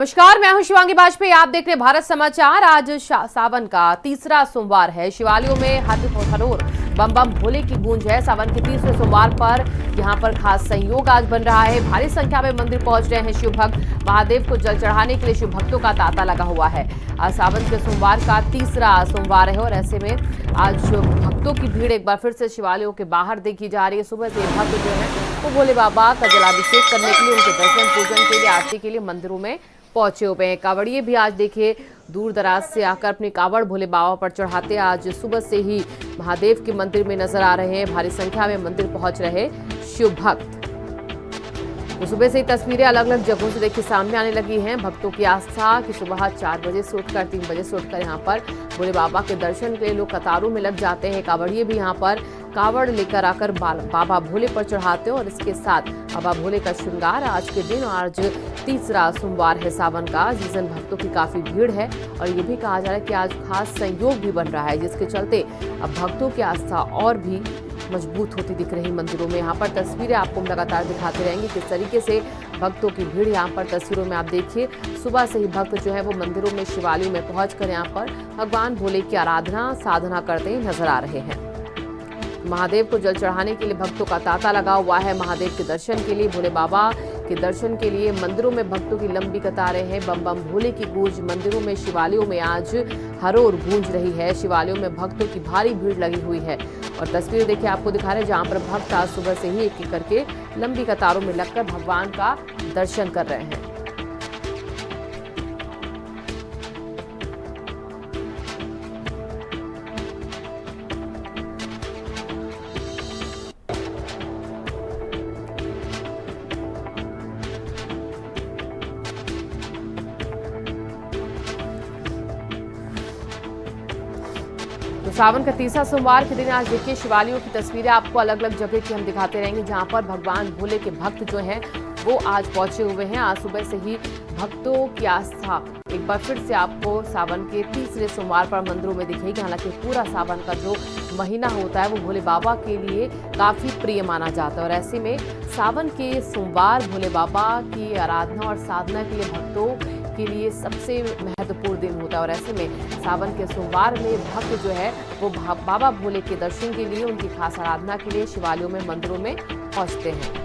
नमस्कार, मैं हूं शिवांगी बाजपेयी। आप देख रहे हैं भारत समाचार। आज सावन का तीसरा सोमवार है। शिवालयों में हरोर बम बम भोले की गूंज है। सावन के तीसरे सोमवार पर यहां पर खास संयोग आज बन रहा है। भारी संख्या में मंदिर पहुंच रहे हैं शिव भक्त। महादेव को जल चढ़ाने के लिए शिव भक्तों का तांता लगा हुआ है। आज सावन के सोमवार का तीसरा सोमवार है और ऐसे में आज भक्तों की भीड़ एक बार फिर से शिवालयों के बाहर देखी जा रही है। सुबह से भक्त जो है वो भोले बाबा का जलाभिषेक करने के लिए, उनके दर्शन पूजन के लिए, आरती के लिए मंदिरों में पहुंचे हुए हैं। कांवड़िए भी आज देखिए दूर दराज से आकर अपनी कांवड़ भोले बाबा पर चढ़ाते आज सुबह से ही महादेव के मंदिर में नजर आ रहे हैं। भारी संख्या में मंदिर पहुंच रहे शिव भक्त। तो सुबह से ही तस्वीरें अलग अलग जगहों से देखिए सामने आने लगी हैं। भक्तों की आस्था कि सुबह 4 बजे से उठकर 3 बजे से उठकर यहाँ पर भोले बाबा के दर्शन के लिए लोग कतारों में लग जाते हैं। कांवड़िए भी यहाँ पर कांवड़ लेकर आकर बाबा भोले पर चढ़ाते हैं और इसके साथ बाबा भोले का श्रृंगार आज के दिन, आज तीसरा सोमवार है सावन का, जिस दिन भक्तों की काफी भीड़ है और ये भी कहा जा रहा है कि आज खास संयोग भी बन रहा है, जिसके चलते अब भक्तों की आस्था और भी मजबूत होती दिख रही मंदिरों में। यहाँ पर तस्वीरें आपको लगातार दिखाते रहेंगे किस तरीके से भक्तों की भीड़ यहाँ पर तस्वीरों में आप देखिए। सुबह से ही भक्त जो है वो मंदिरों में, शिवालयों में पहुंचकर यहाँ पर भगवान भोले की आराधना साधना करते नजर आ रहे हैं। महादेव को जल चढ़ाने के लिए भक्तों का तांता लगा हुआ है। महादेव के दर्शन के लिए, भोले बाबा के दर्शन के लिए मंदिरों में भक्तों की लंबी कतारें हैं। बम बम भोले की गूंज मंदिरों में, शिवालयों में आज हरोर गूंज रही है। शिवालयों में भक्तों की भारी भीड़ लगी हुई है और तस्वीर देखिए आपको दिखा रहे हैं जहां पर भक्त आज सुबह से ही एक एक करके लंबी कतारों में लगकर भगवान का दर्शन कर रहे हैं। तो सावन का तीसरा सोमवार के दिन आज देखिए शिवालयों की तस्वीरें आपको अलग अलग जगह की हम दिखाते रहेंगे जहां पर भगवान भोले के भक्त जो हैं वो आज पहुंचे हुए हैं। आज सुबह से ही भक्तों की आस्था एक बार फिर से आपको सावन के तीसरे सोमवार पर मंदिरों में दिखेगी। हालांकि पूरा सावन का जो महीना होता है वो भोले बाबा के लिए काफी प्रिय माना जाता है और ऐसे में सावन के सोमवार भोले बाबा की आराधना और साधना के लिए भक्तों के लिए सबसे महत्वपूर्ण दिन होता है और ऐसे में सावन के सोमवार में भक्त जो है वो बाबा भोले के दर्शन के लिए, उनकी खास आराधना के लिए शिवालयों में, मंदिरों में पहुंचते हैं।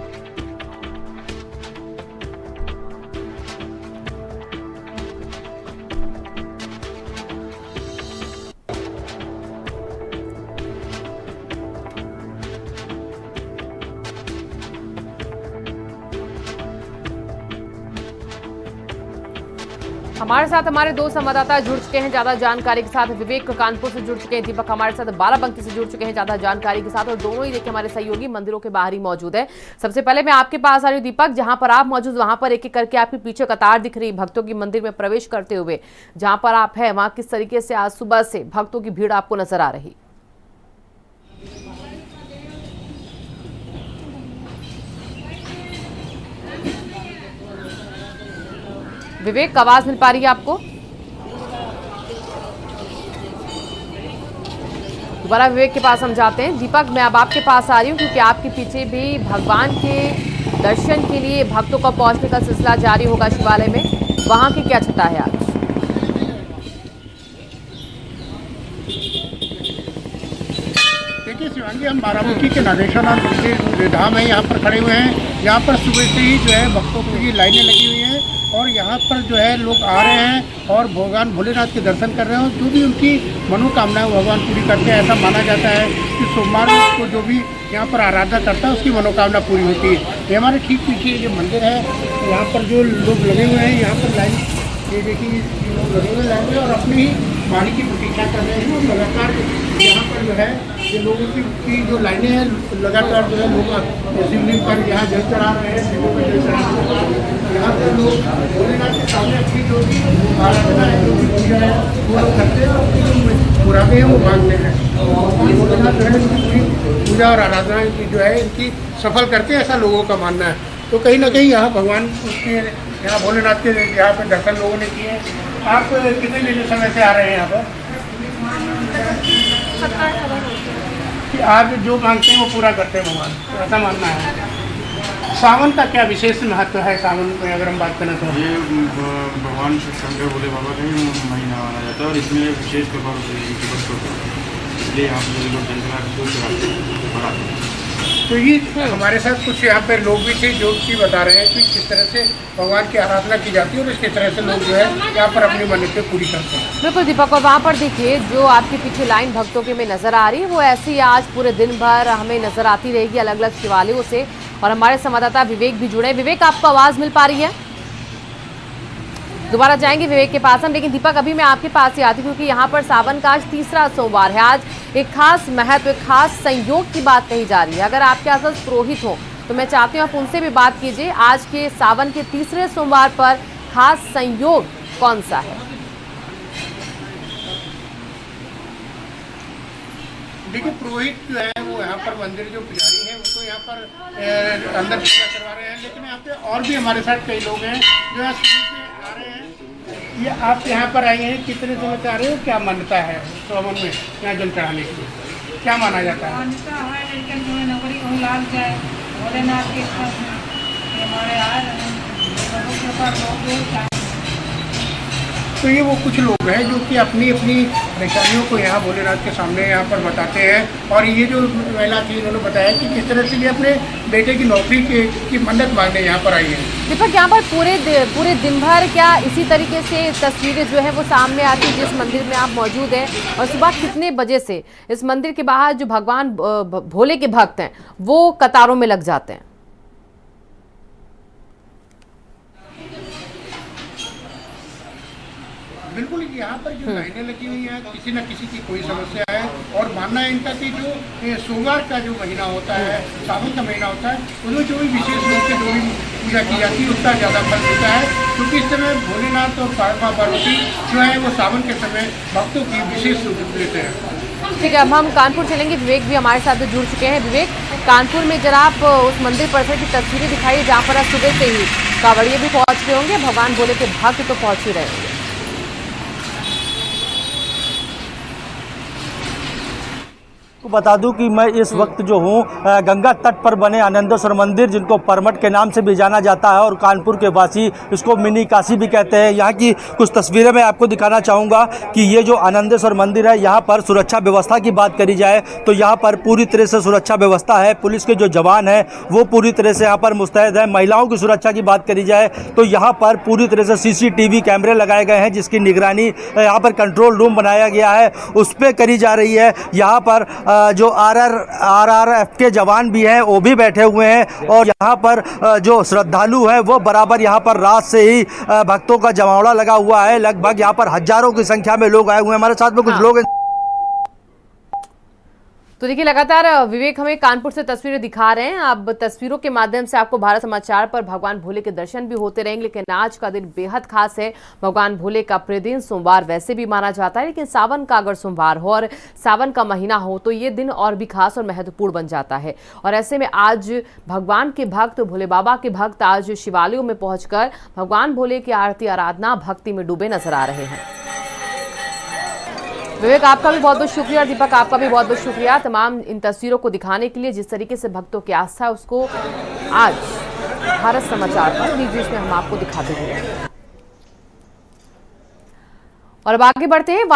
हमारे साथ हमारे दो संवाददाता जुड़ चुके हैं ज्यादा जानकारी के साथ। विवेक कानपुर से जुड़ चुके हैं, दीपक हमारे साथ बाराबंकी से जुड़ चुके हैं ज्यादा जानकारी के साथ और दोनों ही देखिए हमारे सहयोगी मंदिरों के बाहर ही मौजूद है। सबसे पहले मैं आपके पास आ रही हूँ दीपक, जहां पर आप मौजूद वहां पर एक एक करके आपके पीछे कतार दिख रही भक्तों की मंदिर में प्रवेश करते हुए, जहां पर आप है वहां किस तरीके से आज सुबह से भक्तों की भीड़ आपको नजर आ रही? विवेक, आवाज मिल पा रही है आपको? दोबारा विवेक के पास हम जाते हैं। दीपक, मैं अब आपके पास आ रही हूँ क्योंकि आपके पीछे भी भगवान के दर्शन के लिए भक्तों का पहुंचने का सिलसिला जारी होगा शिवालय में। वहां की क्या छटा है आज? देखिए शिवांगी, हम बाराबंकी के नागेश्वरनाथ मंदिर धाम है, यहाँ पर खड़े हुए हैं। यहाँ पर सुबह से ही जो है भक्तों की लाइनें लगी हुई हैं और यहाँ पर जो है लोग आ रहे हैं और भगवान भोलेनाथ के दर्शन कर रहे हैं। जो भी उनकी मनोकामनाएं भगवान पूरी करते हैं। ऐसा माना जाता है कि सोमवार को जो भी यहाँ पर आराधना करता है उसकी मनोकामना पूरी होती है। ये हमारे ठीक पीछे जो मंदिर है, यहाँ पर जो लोग लगे हुए हैं, यहाँ पर लाइन, ये देखिए लोग लगे हुए लाइन में और अपनी ही बारी की प्रतीक्षा कर रहे हैं। और लगातार यहाँ पर जो है ये लोगों की जो लाइनें हैं, लगातार जो है लोग शिवलिंग पर यहाँ जल चढ़ा रहे हैं, शिवों पर जल चढ़ा रहे हैं। यहाँ पर लोग भोलेनाथ के सामने अपनी जो भी आराधना है, जो भी पूजा है वो लोग करते हैं और जो मुरादें हैं वो मांगते हैं। भोलेनाथ जो है इनकी पूरी पूजा और आराधना की जो है इनकी सफल करते हैं, ऐसा लोगों का मानना है। तो कहीं ना कहीं यहाँ भगवान के, यहाँ भोलेनाथ के यहाँ पर दर्शन लोगों ने किए। आप कितने दिन समय से आ रहे हैं यहाँ पर? कि आप जो मांगते हैं वो पूरा करते हैं भगवान, ऐसा मानना है। सावन का क्या विशेष महत्व है? सावन में अगर हम बात करें तो ये भगवान शंकर भोले बाबा का ही महीना माना जाता है और इसमें विशेष तौर पर होता है, इसलिए यहाँ पे लोग जनता तो ये हमारे साथ कुछ यहाँ पे लोग भी थे जो कि बता रहे हैं कि किस तरह से भगवान की आराधना की जाती है और किस तरह से लोग जो है यहाँ पर अपनी मन्नतें पूरी करते हैं। बिल्कुल दीपक, और वहाँ पर देखिए जो आपके पीछे लाइन भक्तों के में नजर आ रही है वो ऐसी ही आज पूरे दिन भर हमें नजर आती रहेगी अलग अलग शिवालयों से। और हमारे संवाददाता विवेक भी जुड़े। विवेक, आपको आवाज मिल पा रही है? दोबारा जाएंगे विवेक के पास हम, लेकिन दीपक अभी मैं आपके पास ही आती हूँ क्योंकि यहाँ पर सावन का आज तीसरा सोमवार है। आज एक खास महत्व, एक खास संयोग की बात कही जा रही है। अगर आपके आसपास पुरोहित हो तो मैं चाहती हूँ आप उनसे भी बात कीजिए। आज के सावन के तीसरे सोमवार पर खास संयोग कौन सा है? देखिए, पुरोहित जो है वो यहाँ पर मंदिर जो पुजारी है वो तो यहाँ पर अंदर पूजा करवा रहे हैं, लेकिन यहाँ पे और भी हमारे साथ कई लोग हैं जो यहाँ शुरू से आ रहे हैं। ये आप यहाँ पर आए हैं, कितने समय से आ रहे हो? क्या मान्यता है सावन में यहाँ जल चढ़ाने की? क्या माना जाता है? मान्यता है लड़कन जो है नौकरी कहूँ लाग जाए भोलेनाथ के हमारे आ रहे हैं। तो ये वो कुछ लोग हैं जो कि अपनी अपनी परेशानियों को यहाँ भोलेनाथ के सामने यहाँ पर बताते हैं। और ये जो महिला थी इन्होंने बताया कि किस तरह से ये अपने बेटे की नौकरी की मन्नत मांगने यहाँ पर आई है। दीपक, यहाँ पर पूरे दिन भर क्या इसी तरीके से तस्वीरें जो है वो सामने आती है जिस मंदिर में आप मौजूद हैं? और सुबह कितने बजे से इस मंदिर के बाहर जो भगवान भोले के भक्त हैं वो कतारों में लग जाते हैं? बिल्कुल, यहाँ पर जो लाइनें लगी हुई हैं किसी न किसी की कोई समस्या है। और मानना है इनका कि जो सोमवार का जो महीना होता है, सावन का महीना होता है, उसमें जो भी विशेष रूप से जो भी पूजा की जाती है उसका ज़्यादा फल होता है, क्योंकि इस समय भोलेनाथ और माँ पार्वती जो है वो सावन के समय भक्तों की विशेष रूप लेते हैं। ठीक है, अब हम कानपुर चलेंगे। विवेक भी हमारे साथ जुड़ चुके हैं। विवेक, कानपुर में जरा आप उस मंदिर परिसर की तस्वीरें दिखाइए जहाँ पर आज सुबह से ही कांवड़िए भी पहुँच रहे होंगे, भगवान भोले के भक्त तो पहुँच ही रहे होंगे। बता दूं कि मैं इस वक्त जो हूँ गंगा तट पर बने आनंदेश्वर मंदिर, जिनको परमठ के नाम से भी जाना जाता है और कानपुर के वासी इसको मिनी काशी भी कहते हैं। यहाँ की कुछ तस्वीरें मैं आपको दिखाना चाहूँगा कि ये जो आनंदेश्वर मंदिर है, यहाँ पर सुरक्षा व्यवस्था की बात करी जाए तो यहाँ पर पूरी तरह से सुरक्षा व्यवस्था है। पुलिस के जो जवान हैं वो पूरी तरह से यहाँ पर मुस्तैद है। महिलाओं की सुरक्षा की बात करी जाए तो यहाँ पर पूरी तरह से CCTV कैमरे लगाए गए हैं, जिसकी निगरानी यहाँ पर कंट्रोल रूम बनाया गया है, उस पर करी जा रही है। यहाँ पर जो RRF के जवान भी हैं वो भी बैठे हुए हैं। और यहाँ पर जो श्रद्धालु हैं वो बराबर यहाँ पर रात से ही भक्तों का जमावड़ा लगा हुआ है। लगभग यहाँ पर हजारों की संख्या में लोग आए हुए हैं। हमारे साथ में कुछ लोग हैं। तो देखिए, लगातार विवेक हमें कानपुर से तस्वीरें दिखा रहे हैं। अब तस्वीरों के माध्यम से आपको भारत समाचार पर भगवान भोले के दर्शन भी होते रहेंगे। लेकिन आज का दिन बेहद खास है। भगवान भोले का प्रिय दिन सोमवार वैसे भी माना जाता है, लेकिन सावन का अगर सोमवार हो और सावन का महीना हो तो ये दिन और भी खास और महत्वपूर्ण बन जाता है। और ऐसे में आज भगवान के भक्त, भोले बाबा के भक्त आज शिवालयों में पहुंचकर भगवान भोले की आरती आराधना भक्ति में डूबे नजर आ रहे हैं। विवेक, आपका भी बहुत बहुत शुक्रिया। दीपक, आपका भी बहुत बहुत शुक्रिया तमाम इन तस्वीरों को दिखाने के लिए। जिस तरीके से भक्तों की आस्था है उसको आज भारत समाचार पर बीच में हम आपको दिखाते हुए। और अब आगे बढ़ते हैं।